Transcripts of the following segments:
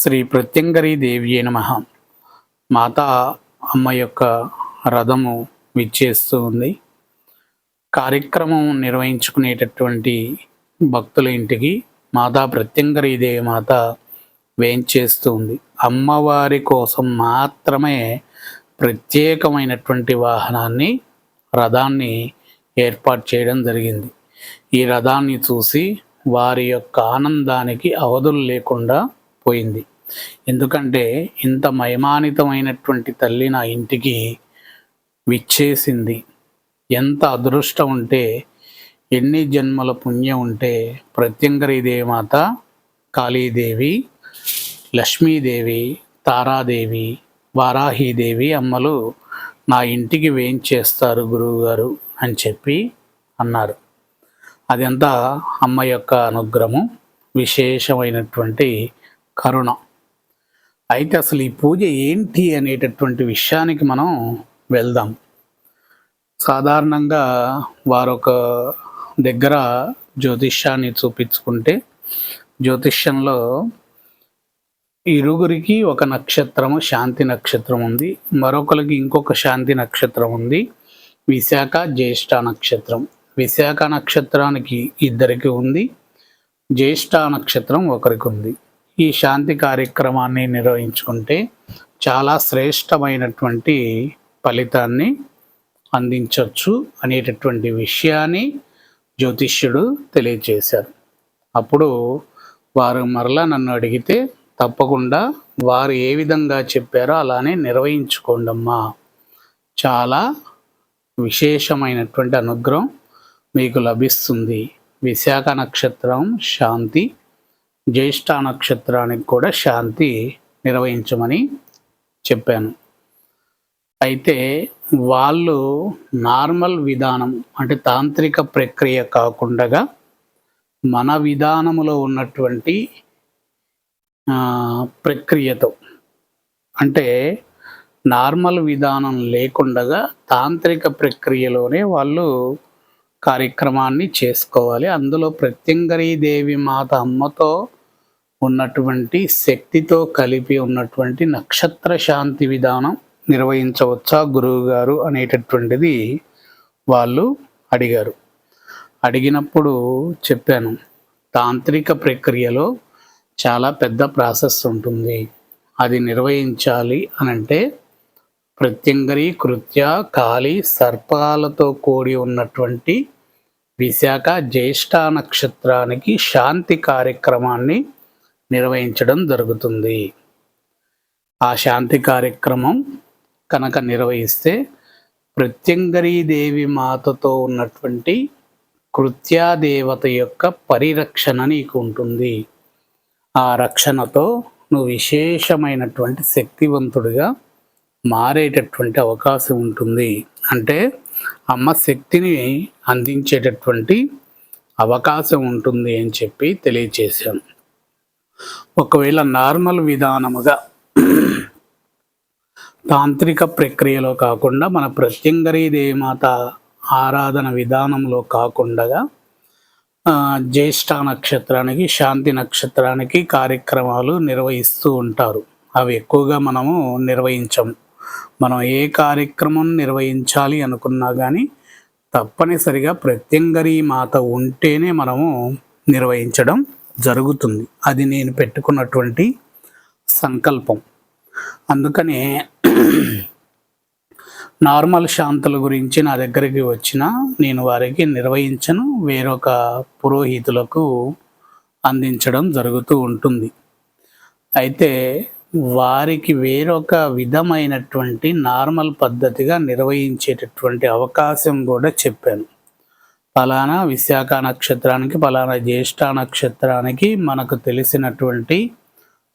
శ్రీ ప్రత్యంగరీ దేవి నమః. మాతా అమ్మ యొక్క రథము విచ్చేస్తూ ఉంది. కార్యక్రమం నిర్వహించుకునేటటువంటి భక్తుల ఇంటికి మాతా ప్రత్యంగరీ దేవి మాత వేంచేస్తూ ఉంది. అమ్మవారి కోసం మాత్రమే ప్రత్యేకమైనటువంటి వాహనాన్ని, రథాన్ని ఏర్పాటు చేయడం జరిగింది. ఈ రథాన్ని చూసి వారి యొక్క ఆనందానికి అవధులు లేకుండా పోయింది. ఎందుకంటే ఇంత మహిమానితమైనటువంటి తల్లి నా ఇంటికి విచ్చేసింది. ఎంత అదృష్టం ఉంటే, ఎన్ని జన్మల పుణ్యం ఉంటే ప్రత్యంగరీ దేవమాత, కాళీదేవి, లక్ష్మీదేవి, తారాదేవి, వారాహీదేవి అమ్మలు నా ఇంటికి వేయించేస్తారు గురువుగారు అని చెప్పి అన్నారు. అదంతా అమ్మ యొక్క అనుగ్రహము, విశేషమైనటువంటి కరుణ. అయితే అసలు ఈ పూజ ఏంటి అనేటటువంటి విషయానికి మనం వెళ్దాం. సాధారణంగా వారొక దగ్గర జ్యోతిష్యాన్ని చూపించుకుంటే, జ్యోతిష్యంలో ఇరుగురికి ఒక నక్షత్రము శాంతి నక్షత్రం ఉంది, మరొకరికి ఇంకొక శాంతి నక్షత్రం ఉంది, విశాఖ జ్యేష్ఠ నక్షత్రం. విశాఖ నక్షత్రానికి ఇద్దరికి ఉంది, జ్యేష్ఠ నక్షత్రం ఒకరికి ఉంది. ఈ శాంతి కార్యక్రమాన్ని నిర్వహించుకుంటే చాలా శ్రేష్టమైనటువంటి ఫలితాన్ని అందించవచ్చు అనేటటువంటి విషయాన్ని జ్యోతిష్యుడు తెలియచేశారు. అప్పుడు వారు మరలా నన్ను అడిగితే, తప్పకుండా వారు ఏ విధంగా చెప్పారో అలానే నిర్వహించుకోండమ్మా, చాలా విశేషమైనటువంటి అనుగ్రహం మీకు లభిస్తుంది. విశాఖ నక్షత్రం శాంతి, జ్యేష్ఠ నక్షత్రానికి కూడా శాంతి నిర్వహించమని చెప్పాను. అయితే వాళ్ళు నార్మల్ విధానం, అంటే తాంత్రిక ప్రక్రియ కాకుండా మన విధానములో ఉన్నటువంటి ప్రక్రియతో, అంటే నార్మల్ విధానం లేకుండా తాంత్రిక ప్రక్రియలోనే వాళ్ళు కార్యక్రమాన్ని చేసుకోవాలి. అందులో ప్రత్యంగరీ దేవి మాత అమ్మతో ఉన్నటువంటి శక్తితో కలిపి ఉన్నటువంటి నక్షత్ర శాంతి విధానం నిర్వహించవచ్చా గురువుగారు అనేటటువంటిది వాళ్ళు అడిగారు. అడిగినప్పుడు చెప్పాను, తాంత్రిక ప్రక్రియలో చాలా పెద్ద ప్రాసెస్ ఉంటుంది. అది నిర్వహించాలి అనంటే ప్రత్యంగరీ కృత్య కాళీ సర్పాలతో కూడి ఉన్నటువంటి విశాఖ జ్యేష్ఠ నక్షత్రానికి శాంతి కార్యక్రమాన్ని నిర్వహించడం జరుగుతుంది. ఆ శాంతి కార్యక్రమం కనుక నిర్వహిస్తే ప్రత్యంగరీ దేవి మాతతో ఉన్నటువంటి కృత్యాదేవత యొక్క పరిరక్షణ నీకు ఉంటుంది. ఆ రక్షణతో నువ్వు విశేషమైనటువంటి శక్తివంతుడిగా మారేటటువంటి అవకాశం ఉంటుంది. అంటే అమ్మ శక్తిని అందించేటటువంటి అవకాశం ఉంటుంది అని చెప్పి తెలియచేశాను. ఒకవేళ నార్మల్ విధానముగా తాంత్రిక ప్రక్రియలో కాకుండా మన ప్రత్యంగరీ దేవమాత ఆరాధన విధానంలో కాకుండా జ్యేష్ఠ నక్షత్రానికి శాంతి నక్షత్రానికి కార్యక్రమాలు నిర్వహిస్తూ ఉంటారు. అవి ఎక్కువగా మనము నిర్వహించము. మనం ఏ కార్యక్రమం నిర్వహించాలి అనుకున్నా కానీ తప్పనిసరిగా ప్రత్యంగరీ మాత ఉంటేనే మనము నిర్వహించడం జరుగుతుంది. అది నేను పెట్టుకున్నటువంటి సంకల్పం. అందుకనే నార్మల్ శాంతుల గురించి నా దగ్గరికి వచ్చినా నేను వారికి నిర్వహించను, వేరొక పురోహితులకు అందించడం జరుగుతూ ఉంటుంది. అయితే వారికి వేరొక విధమైనటువంటి నార్మల్ పద్ధతిగా నిర్వహించేటటువంటి అవకాశం కూడా చెప్పాను. ఫలానా విశాఖ నక్షత్రానికి, ఫలానా జ్యేష్ఠ నక్షత్రానికి మనకు తెలిసినటువంటి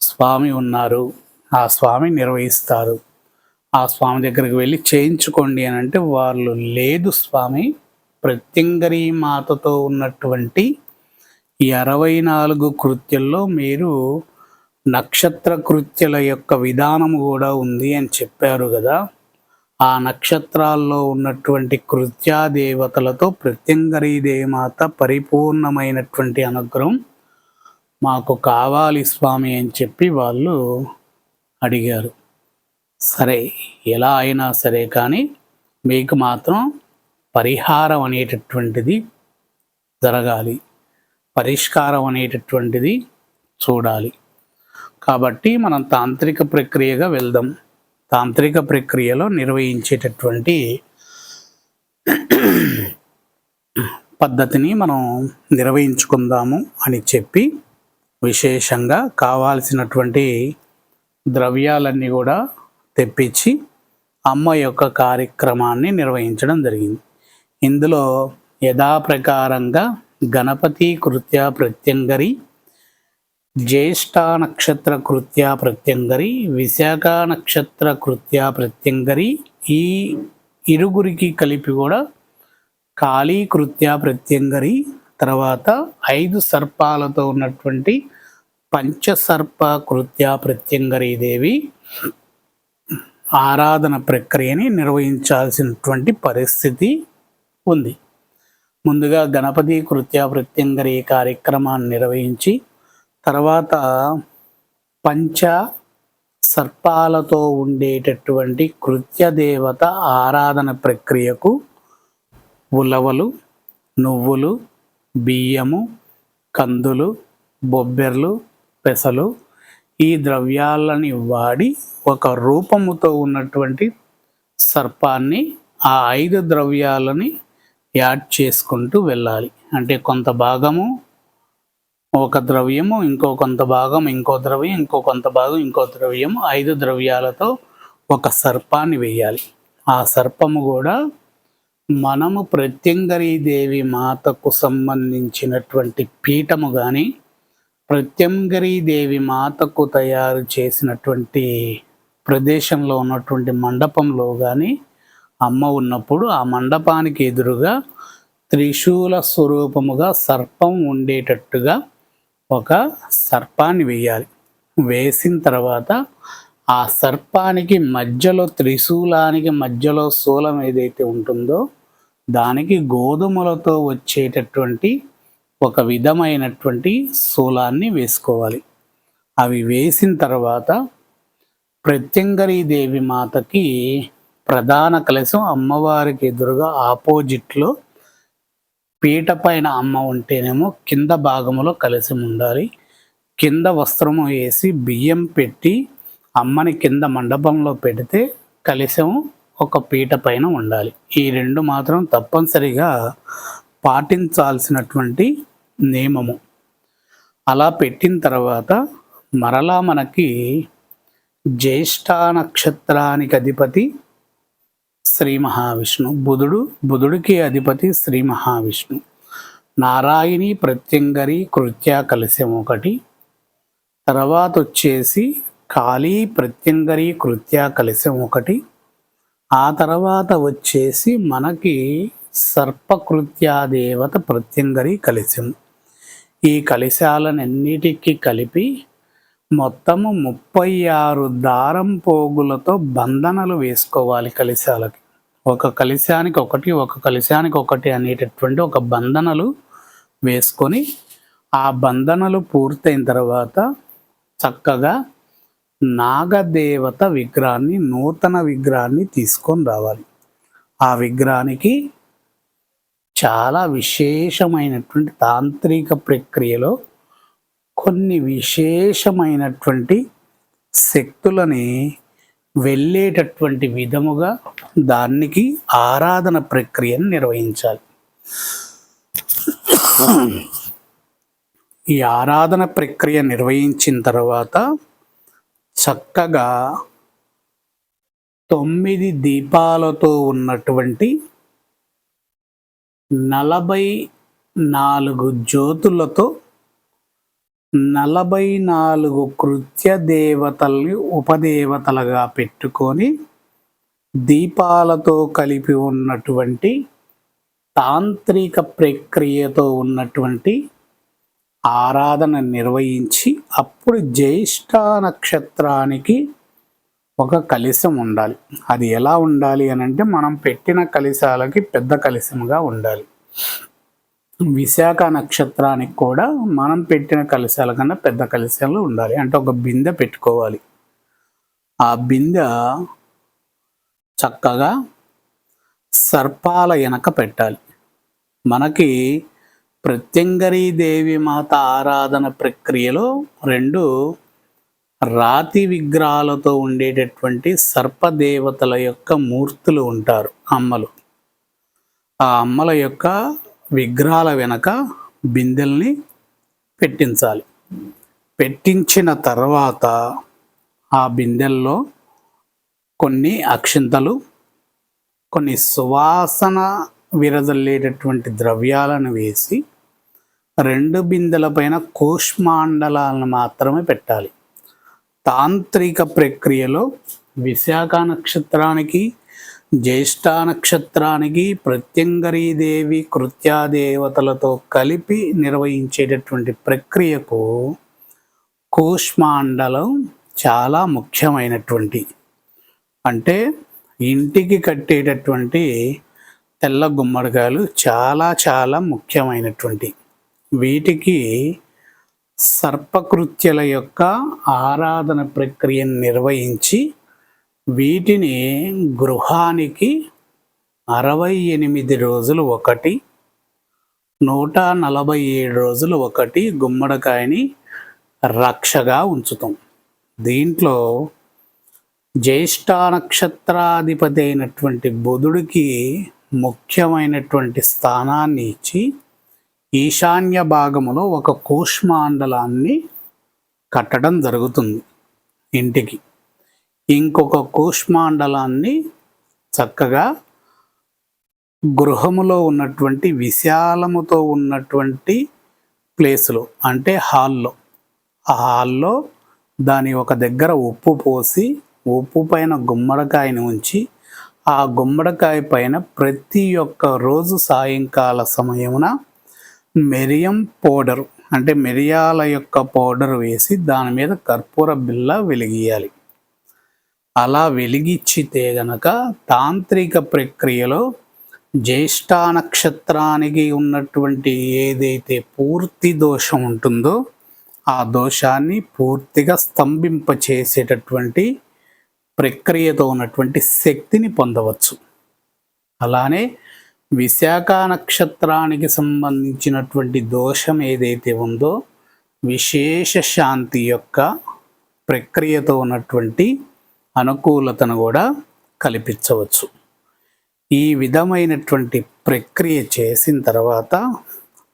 స్వామి ఉన్నారు, ఆ స్వామి నిర్వహిస్తారు, ఆ స్వామి దగ్గరికి వెళ్ళి చేయించుకోండి అని అంటే వాళ్ళు, లేదు స్వామి, ప్రత్యంగరీ మాతతో ఉన్నటువంటి ఈ 64 కృత్యల్లో మీరు నక్షత్ర కృత్యల యొక్క విధానము కూడా ఉంది అని చెప్పారు కదా, ఆ నక్షత్రాల్లో ఉన్నటువంటి కృత్యాదేవతలతో ప్రత్యంగరీ దేవమాత పరిపూర్ణమైనటువంటి అనుగ్రహం మాకు కావాలి స్వామి అని చెప్పి వాళ్ళు అడిగారు. సరే, ఎలా అయినా సరే కానీ మీకు మాత్రం పరిహారం అనేటటువంటిది జరగాలి, పరిష్కారం అనేటటువంటిది చూడాలి. కాబట్టి మనం తాంత్రిక ప్రక్రియగా వెళ్దాం. తాంత్రిక ప్రక్రియలో నిర్వహించేటటువంటి పద్ధతిని మనం నిర్వహించుకుందాము అని చెప్పి విశేషంగా కావాల్సినటువంటి ద్రవ్యాలన్నీ కూడా తెప్పించి అమ్మ యొక్క కార్యక్రమాన్ని నిర్వహించడం జరిగింది. ఇందులో యథాప్రకారంగా గణపతి కృత్య ప్రత్యంగరి, జ్యేష్ఠ నక్షత్ర కృత్య ప్రత్యంగరి, విశాఖ నక్షత్ర కృత్య ప్రత్యంగరి, ఈ ఇరుగురికి కలిపి కూడా కాళీ కృత్య ప్రత్యంగరి, తర్వాత 5 సర్పాలతో ఉన్నటువంటి పంచసర్ప కృత్య ప్రత్యంగరీ దేవి ఆరాధన ప్రక్రియని నిర్వహించాల్సినటువంటి పరిస్థితి ఉంది. ముందుగా గణపతి కృత్య ప్రత్యంగరి కార్యక్రమాన్ని నిర్వహించి తర్వాత పంచ సర్పాలతో ఉండేటటువంటి కృత్య దేవత ఆరాధన ప్రక్రియకు ఉలవలు, నువ్వులు, బియ్యము, కందులు, బొబ్బెర్లు, పెసలు ఈ ద్రవ్యాలని వాడి ఒక రూపముతో ఉన్నటువంటి సర్పాన్ని ఆ 5 ద్రవ్యాలని యాడ్ చేసుకుంటూ వెళ్ళాలి. అంటే కొంత భాగము ఒక ద్రవ్యము, ఇంకో కొంత భాగం ఇంకో ద్రవ్యం, ఇంకో కొంత భాగం ఇంకో ద్రవ్యము, 5 ద్రవ్యాలతో ఒక సర్పాన్ని వేయాలి. ఆ సర్పము కూడా మనము ప్రత్యంగరీ దేవి మాతకు సంబంధించినటువంటి పీఠము కానీ, ప్రత్యంగరీ దేవి మాతకు తయారు చేసినటువంటి ప్రదేశంలో ఉన్నటువంటి మండపంలో కానీ అమ్మ ఉన్నప్పుడు ఆ మండపానికి ఎదురుగా త్రిశూల స్వరూపముగా సర్పం ఉండేటట్టుగా ఒక సర్పాన్ని వేయాలి. వేసిన తర్వాత ఆ సర్పానికి మధ్యలో, త్రిశూలానికి మధ్యలో శూలం ఏదైతే ఉంటుందో దానికి గోధుమలతో వచ్చేటటువంటి ఒక విధమైనటువంటి శూలాన్ని వేసుకోవాలి. అవి వేసిన తర్వాత ప్రత్యంగరీ దేవి మాతకి ప్రధాన కలశం అమ్మవారికి ఎదురుగా ఆపోజిట్లో పీట పైన అమ్మ ఉంటేనేమో కింద భాగంలో కలశం ఉండాలి. కింద వస్త్రము వేసి బియ్యం పెట్టి అమ్మని కింద మండపంలో పెడితే కలశం ఒక పీట పైన ఉండాలి. ఈ 2 మాత్రం తప్పనిసరిగా పాటించాల్సినటువంటి నియమము. అలా పెట్టిన తర్వాత మరలా మనకి జ్యేష్ఠ నక్షత్రానికి అధిపతి శ్రీ మహావిష్ణు, బుధుడికి అధిపతి శ్రీ మహావిష్ణు, నారాయణి ప్రత్యంగరి కృత్య కలశం ఒకటి, తర్వాత వచ్చేసి కాళీ ప్రత్యంగరి కృత్య కలశం ఒకటి, ఆ తర్వాత వచ్చేసి మనకి సర్పకృత్యా దేవత ప్రత్యంగరి కలశం. ఈ కలశాలన్నిటికీ కలిపి మొత్తము 36 దారం పోగులతో బంధనలు వేసుకోవాలి కలశాలకి. ఒక కలశానికి ఒకటి, ఒక కలశానికి ఒకటి అనేటటువంటి ఒక బంధనలు వేసుకొని ఆ బంధనలు పూర్తయిన తర్వాత చక్కగా నాగదేవత విగ్రహాన్ని, నూతన విగ్రహాన్ని తీసుకొని రావాలి. ఆ విగ్రహానికి చాలా విశేషమైనటువంటి తాంత్రిక ప్రక్రియలో కొన్ని విశేషమైనటువంటి శక్తులని వెళ్ళేటటువంటి విధముగా దానికి ఆరాధన ప్రక్రియను నిర్వహించాలి. ఈ ఆరాధన ప్రక్రియ నిర్వహించిన తర్వాత చక్కగా 9 దీపాలతో ఉన్నటువంటి 44 జ్యోతులతో 44 కృత్య దేవతల్ని ఉపదేవతలుగా పెట్టుకొని దీపాలతో కలిపి ఉన్నటువంటి తాంత్రిక ప్రక్రియతో ఉన్నటువంటి ఆరాధన నిర్వహించి అప్పుడు జ్యేష్ఠ నక్షత్రానికి ఒక కలశం ఉండాలి. అది ఎలా ఉండాలి అని అంటే మనం పెట్టిన కలశాలకి పెద్ద కలశంగా ఉండాలి. విశాఖ నక్షత్రానికి కూడా మనం పెట్టిన కలశాల కన్నా పెద్ద కలశాలు ఉండాలి. అంటే ఒక బిందె పెట్టుకోవాలి. ఆ బిందె చక్కగా సర్పాల వెనక పెట్టాలి. మనకి ప్రత్యంగరీ దేవి మాత ఆరాధన ప్రక్రియలో 2 రాతి విగ్రహాలతో ఉండేటటువంటి సర్పదేవతల యొక్క మూర్తులు ఉంటారు, అమ్మలు. ఆ అమ్మల యొక్క విగ్రహాల వెనక బిందెల్ని పెట్టించాలి. పెట్టించిన తర్వాత ఆ బిందెల్లో కొన్ని అక్షింతలు, కొన్ని సువాసన విరజల్లేటటువంటి ద్రవ్యాలను వేసి 2 బిందెల పైన కూష్మాండలాలను మాత్రమే పెట్టాలి. తాంత్రిక ప్రక్రియలో విశాఖ నక్షత్రానికి, జ్యేష్ఠ నక్షత్రానికి ప్రత్యంగరీదేవి కృత్యాదేవతలతో కలిపి నిర్వహించేటటువంటి ప్రక్రియకు కూష్మాండలం చాలా ముఖ్యమైనటువంటి, అంటే ఇంటికి కట్టేటటువంటి తెల్ల గుమ్మడికాయలు చాలా చాలా ముఖ్యమైనటువంటి. వీటికి సర్పకృత్యల యొక్క ఆరాధన ప్రక్రియను నిర్వహించి వీటిని గృహానికి 68 రోజులు ఒకటి, 147 రోజులు ఒకటి గుమ్మడికాయని రక్షగా ఉంచుతాం. దీంట్లో జ్యేష్ఠ నక్షత్రాధిపతి అయినటువంటి బుధుడికి ముఖ్యమైనటువంటి స్థానాన్ని ఇచ్చి ఈశాన్య భాగములో ఒక కూష్మాండలాన్ని కట్టడం జరుగుతుంది ఇంటికి. ఇంకొక కూష్మాండలాన్ని చక్కగా గృహములో ఉన్నటువంటి విశాలముతో ఉన్నటువంటి ప్లేసులో, అంటే హాల్లో, ఆ హాల్లో దాని ఒక దగ్గర ఉప్పు పోసి ఉప్పు పైన గుమ్మడికాయని ఉంచి ఆ గుమ్మడికాయ పైన ప్రతి ఒక్క రోజు సాయంకాల సమయమున మిరియం పౌడర్, అంటే మిరియాల యొక్క పౌడర్ వేసి దాని మీద కర్పూర బిళ్ళ వెలిగియాలి. అలా వెలిగించితే గనక తాంత్రిక ప్రక్రియలో జ్యేష్ఠ నక్షత్రానికి ఉన్నటువంటి ఏదైతే పూర్తి దోషం ఉంటుందో ఆ దోషాన్ని పూర్తిగా స్తంభింపచేసేటటువంటి ప్రక్రియతో ఉన్నటువంటి శక్తిని పొందవచ్చు. అలానే విశాఖ నక్షత్రానికి సంబంధించినటువంటి దోషం ఏదైతే ఉందో విశేష శాంతి యొక్క ప్రక్రియతో ఉన్నటువంటి అనుకూలతను కూడా కల్పించవచ్చు. ఈ విధమైనటువంటి ప్రక్రియ చేసిన తర్వాత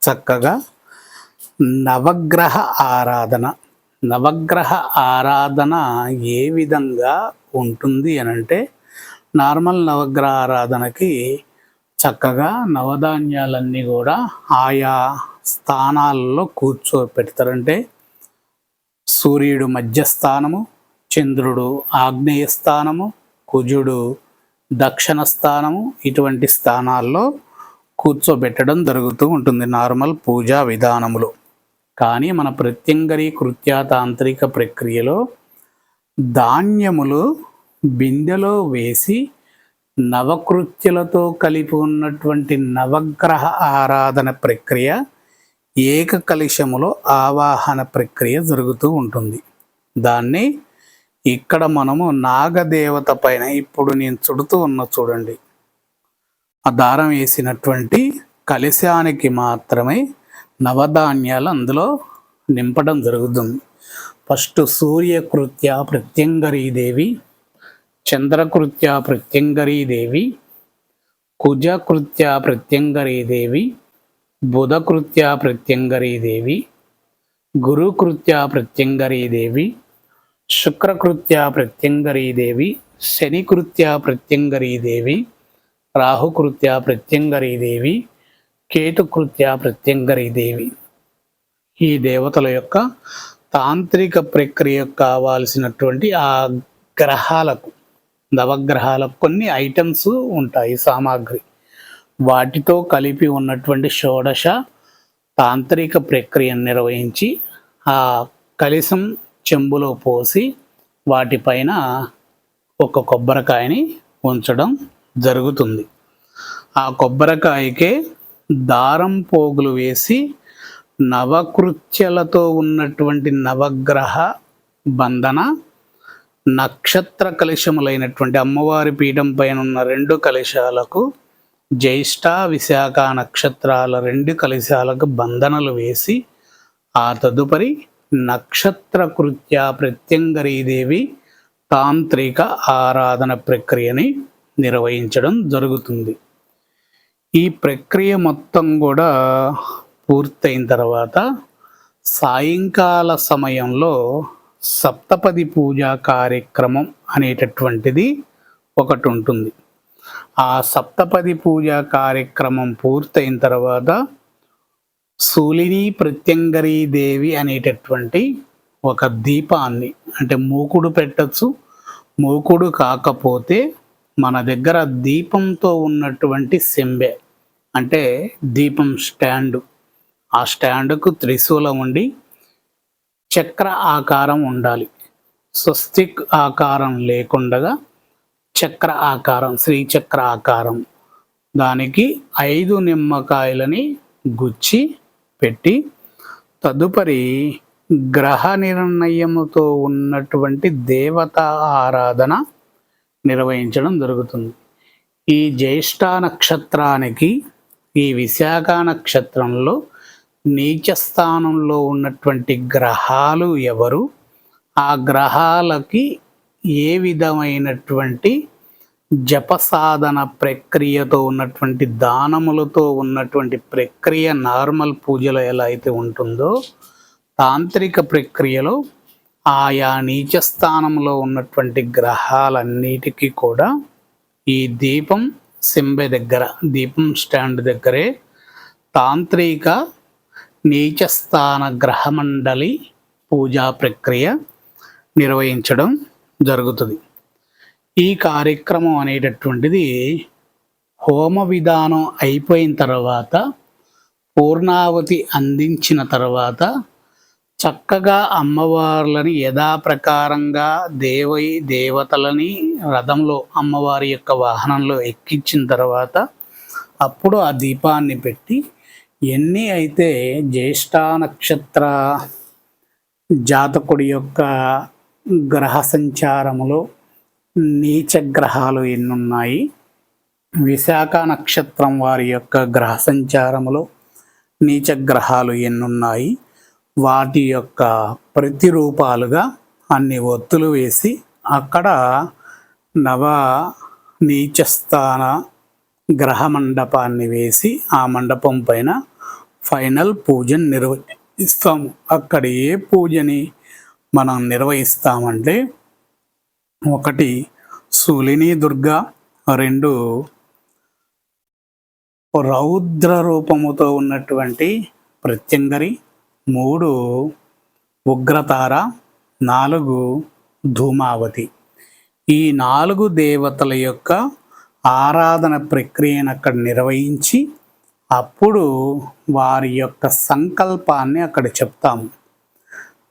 చక్కగా నవగ్రహ ఆరాధన, నవగ్రహ ఆరాధన ఏ విధంగా ఉంటుంది అనంటే, నార్మల్ నవగ్రహ ఆరాధనకి చక్కగా నవధాన్యాలన్నీ కూడా ఆయా స్థానాలలో కూర్చోపెడతారంటే సూర్యుడు మధ్యస్థానము, చంద్రుడు ఆగ్నేయ స్థానము, కుజుడు దక్షిణ స్థానము, ఇటువంటి స్థానాల్లో కూర్చోబెట్టడం జరుగుతూ ఉంటుంది నార్మల్ పూజా విధానములో. కానీ మన ప్రత్యంగరీ కృత్యాతాంత్రిక ప్రక్రియలో ధాన్యములు బిందెలో వేసి నవకృత్యలతో కలిపి ఉన్నటువంటి నవగ్రహ ఆరాధన ప్రక్రియ ఏకకలశములో ఆవాహన ప్రక్రియ జరుగుతూ ఉంటుంది. దాన్ని ఇక్కడ మనము నాగదేవత పైన ఇప్పుడు నేను చుడుతూ ఉన్న చూడండి, ఆ దారం వేసినటువంటి కలశానికి మాత్రమే నవధాన్యాలు అందులో నింపడం జరుగుతుంది. ఫస్ట్ సూర్యకృత్య ప్రత్యంగరీదేవి, చంద్రకృత్య ప్రత్యంగరీదేవి, కుజకృత్య ప్రత్యంగరీదేవి, బుధకృత్య ప్రత్యంగరీదేవి, గురుకృత్య ప్రత్యంగరీదేవి, శుక్రకృత్య ప్రత్యంగరీదేవి, శనికృత్య ప్రత్యంగరీదేవి, రాహుకృత్య ప్రత్యంగరీదేవి, కేతుకృత్య ప్రత్యంగరీదేవి. ఈ దేవతల యొక్క తాంత్రిక ప్రక్రియకు కావాల్సినటువంటి ఆ గ్రహాలకు, నవగ్రహాలకు కొన్ని ఐటమ్స్ ఉంటాయి, సామాగ్రి. వాటితో కలిపి ఉన్నటువంటి షోడశ తాంత్రిక ప్రక్రియను నిర్వహించి ఆ కలశం చెంబులో పోసి వాటిపైన ఒక కొబ్బరికాయని ఉంచడం జరుగుతుంది. ఆ కొబ్బరికాయకే దారం పోగులు వేసి నవకృత్యలతో ఉన్నటువంటి నవగ్రహ బంధన నక్షత్ర కలశములైనటువంటి అమ్మవారి పీఠం పైన ఉన్న 2 కలశాలకు జ్యేష్ఠ విశాఖ నక్షత్రాల 2 కలశాలకు బంధనలు వేసి ఆ తదుపరి నక్షత్ర కృత్య ప్రత్యంగరీదేవి తాంత్రిక ఆరాధన ప్రక్రియని నిర్వహించడం జరుగుతుంది. ఈ ప్రక్రియ మొత్తం కూడా పూర్తయిన తర్వాత సాయంకాల సమయంలో సప్తపది పూజా కార్యక్రమం అనేటటువంటిది ఒకటి ఉంటుంది. ఆ సప్తపది పూజా కార్యక్రమం పూర్తయిన తర్వాత శూలిని ప్రత్యంగరీ దేవి అనేటటువంటి ఒక దీపాన్ని, అంటే మూకుడు పెట్టచ్చు, మూకుడు కాకపోతే మన దగ్గర దీపంతో ఉన్నటువంటి సెంబె అంటే దీపం స్టాండు, ఆ స్టాండుకు త్రిశూలం ఉండి చక్ర ఆకారం ఉండాలి. స్వస్తిక్ ఆకారం లేకుండా చక్ర ఆకారం, శ్రీచక్ర ఆకారం, దానికి 5 నిమ్మకాయలని గుచ్చి పెట్టి తదుపరి గ్రహ నిర్ణయముతో ఉన్నటువంటి దేవతా ఆరాధన నిర్వహించడం జరుగుతుంది. ఈ జ్యేష్ఠ నక్షత్రానికి ఈ విశాఖ నక్షత్రంలో నీచ స్థానంలో ఉన్నటువంటి గ్రహాలు ఎవరు, ఆ గ్రహాలకి ఏ విధమైనటువంటి జపసాధన ప్రక్రియతో ఉన్నటువంటి దానములతో ఉన్నటువంటి ప్రక్రియ నార్మల్ పూజలు ఎలా అయితే ఉంటుందో తాంత్రిక ప్రక్రియలో ఆయా నీచ స్థానంలో ఉన్నటువంటి గ్రహాలన్నిటికీ కూడా ఈ దీపం సింబె దగ్గర, దీపం స్టాండ్ దగ్గరే తాంత్రిక నీచస్థాన గ్రహమండలి పూజా ప్రక్రియ నిర్వహించడం జరుగుతుంది. ఈ కార్యక్రమం అనేటటువంటిది హోమ విధానం అయిపోయిన తర్వాత పూర్ణావతి అందించిన తర్వాత చక్కగా అమ్మవార్లని యథాప్రకారంగా దేవతలని రథంలో అమ్మవారి యొక్క వాహనంలో ఎక్కించిన తర్వాత అప్పుడు ఆ దీపాన్ని పెట్టి ఎన్ని అయితే జ్యేష్ఠ నక్షత్ర జాతకుడి యొక్క గ్రహ సంచారములో నీచ గ్రహాలు ఎన్నున్నాయి, విశాఖ నక్షత్రం వారి యొక్క గ్రహ సంచారములో నీచ గ్రహాలు ఎన్నున్నాయి, వాటి యొక్క ప్రతిరూపాలుగా అన్ని ఒత్తులు వేసి అక్కడ నవ నీచస్థాన గ్రహ మండపాన్ని వేసి ఆ మండపం పైన ఫైనల్ పూజను నిర్వహిస్తాము. అక్కడ ఏ పూజని మనం నిర్వహిస్తామంటే 1 శూలిని దుర్గా, 2 రౌద్ర రూపముతో ఉన్నటువంటి ప్రత్యంగరి, 3 ఉగ్రతార, 4 ధూమావతి. ఈ 4 దేవతల యొక్క ఆరాధన ప్రక్రియను అక్కడ నిర్వహించి అప్పుడు వారి యొక్క సంకల్పాన్ని అక్కడ చెప్తాము.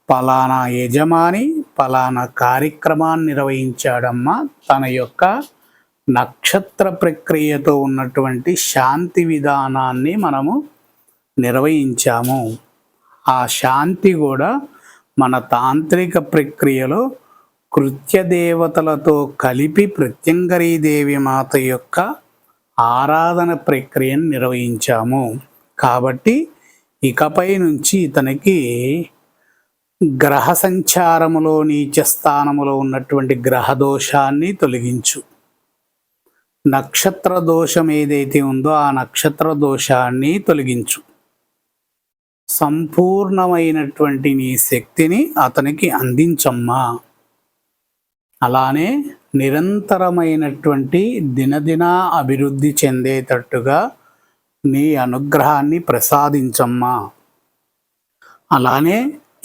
పలానా యజమాని పలానా కార్యక్రమాన్ని నిర్వహించాడమ్మా, తన యొక్క నక్షత్ర ప్రక్రియతో ఉన్నటువంటి శాంతి విధానాన్ని మనము నిర్వహించాము. ఆ శాంతి కూడా మన తాంత్రిక ప్రక్రియలో కృత్యదేవతలతో కలిపి ప్రత్యంగరీదేవి మాత యొక్క ఆరాధన ప్రక్రియను నిర్వహించాము. కాబట్టి ఇకపై నుంచి ఇతనికి గ్రహ సంచారములో నీచ స్థానములో ఉన్నటువంటి గ్రహ దోషాన్ని తొలగించు, నక్షత్ర దోషం ఏదైతే ఉందో ఆ నక్షత్ర దోషాన్ని తొలగించు, సంపూర్ణమైనటువంటి నీ శక్తిని అతనికి అందించమ్మా, అలానే నిరంతరమైనటువంటి దినదిన అభివృద్ధి చెందేటట్టుగా నీ అనుగ్రహాన్ని ప్రసాదించమ్మా, అలానే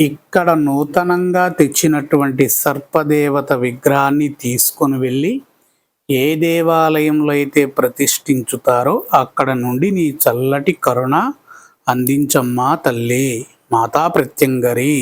ఇక్కడ నూతనంగా తెచ్చినటువంటి సర్పదేవత విగ్రహాన్ని తీసుకొని వెళ్ళి ఏ దేవాలయంలో అయితే ప్రతిష్ఠించుతారో అక్కడ నుండి నీ చల్లటి కరుణ అందించమ్మా తల్లి మాతా ప్రత్యంగరి.